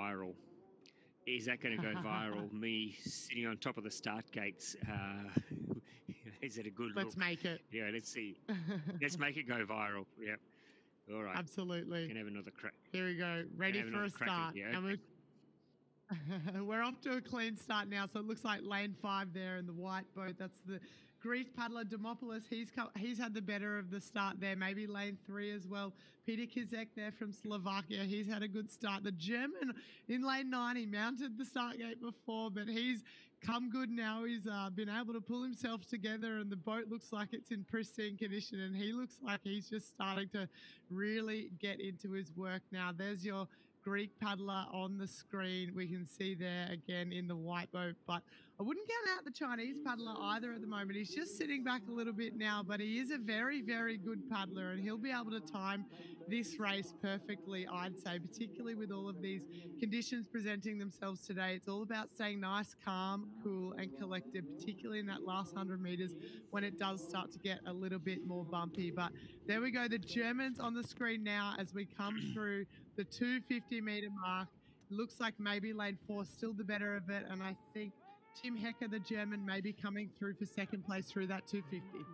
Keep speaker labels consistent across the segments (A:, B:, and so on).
A: viral? Is that going to go viral? Me sitting on top of the start gates. Is it a good
B: Let's
A: look?
B: make it.
A: Yeah, let's see. Let's make it go viral. Yep. All right.
B: Absolutely.
A: Can have another crack.
B: Here we go. Ready for a start.
A: Yeah, okay.
B: And we're off to a clean start now. So it looks like lane 5 there in the white boat. That's the Greece paddler Demopoulos. He's had the better of the start there. Maybe lane 3 as well. Peter Kizek there from Slovakia. He's had a good start. The German in lane 9, he mounted the start gate before, but he's come good now. He's been able to pull himself together, and the boat looks like it's in pristine condition, and he looks like he's just starting to really get into his work now. There's your Greek paddler on the screen. We can see there again in the white boat, but I wouldn't count out the Chinese paddler either at the moment. He's just sitting back a little bit now, but he is a very, very good paddler, and he'll be able to time this race perfectly, I'd say, particularly with all of these conditions presenting themselves today. It's all about staying nice, calm, cool, and collected, particularly in that last 100 meters when it does start to get a little bit more bumpy. But there we go. The Germans on the screen now as we come through the 250-meter mark. Looks like maybe lane 4 still the better of it, and I think Tim Hecker, the German, may be coming through for second place through that 250.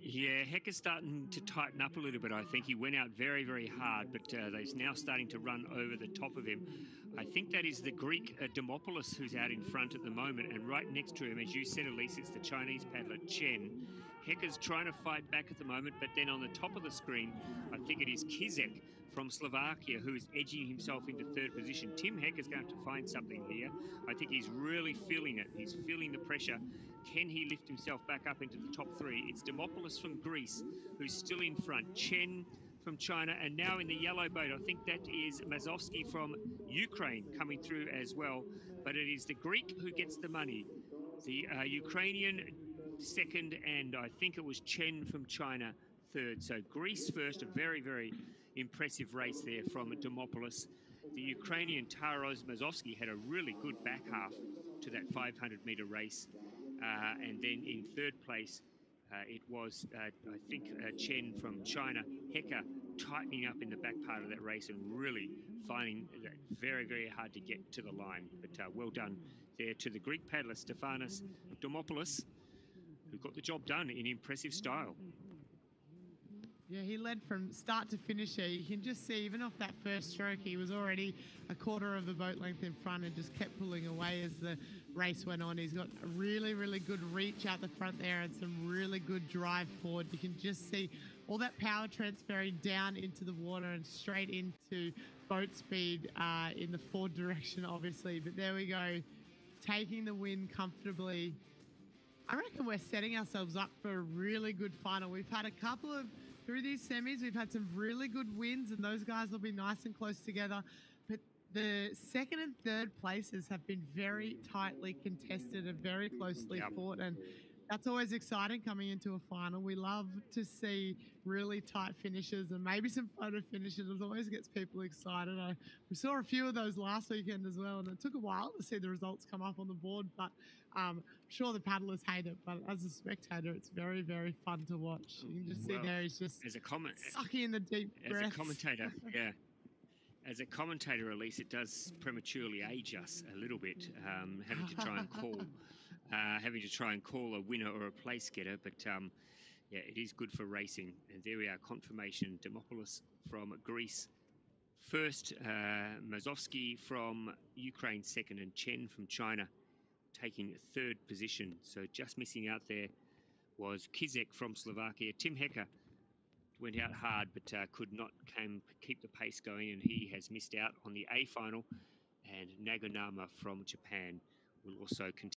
A: Yeah, Hecker's starting to tighten up a little bit, I think. He went out very, very hard, but he's now starting to run over the top of him. I think that is the Greek Demopoulos who's out in front at the moment, and right next to him, as you said, Elise, it's the Chinese paddler Chen. Hecker's trying to fight back at the moment, but then on the top of the screen, I think it is Kizek from Slovakia who is edging himself into third position. Tim Hecker's going to have to find something here. I think he's really feeling it. He's feeling the pressure. Can he lift himself back up into the top 3? It's Demopoulos from Greece who's still in front. Chen from China, and now in the yellow boat, I think that is MAZOVSCIJ from Ukraine coming through as well. But it is the Greek who gets the money. The Ukrainian second, and I think it was Chen from China third. So Greece first, a very, very impressive race there from Demopoulos. The Ukrainian Taras MAZOVSCIJ had a really good back half to that 500-meter race. And then in third place, it was, I think, Chen from China. Hecker tightening up in the back part of that race and really finding that very, very hard to get to the line. But well done there to the Greek paddler, Stefanos Demopoulos, who got the job done in impressive style.
B: Yeah, he led from start to finish there. You can just see, even off that first stroke, he was already a quarter of the boat length in front and just kept pulling away as the race went on. He's got a really, really good reach out the front there and some really good drive forward. You can just see all that power transferring down into the water and straight into boat speed in the forward direction, obviously. But there we go, taking the win comfortably. I reckon we're setting ourselves up for a really good final. We've had a couple of, through these semis, we've had some really good wins, and those guys will be nice and close together. But the second and third places have been very tightly contested and very closely fought, and that's always exciting coming into a final. We love to see really tight finishes and maybe some photo finishes. It always gets people excited. We saw a few of those last weekend as well, and it took a while to see the results come up on the board, but I'm sure the paddlers hate it. But as a spectator, it's very, very fun to watch. You can just see there he's just sucking in the deep breaths.
A: As a commentator, yeah. As a commentator, Elise, it does prematurely age us a little bit, having to try and call a winner or a place getter. But yeah, it is good for racing. And there we are, confirmation. Demopoulos from Greece first, MAZOVSCIJ from Ukraine second, and Chen from China taking third position. So just missing out there was Kizek from Slovakia. Tim Hecker went out hard, but could not keep the pace going, and he has missed out on the A final. And Nagonama from Japan will also continue.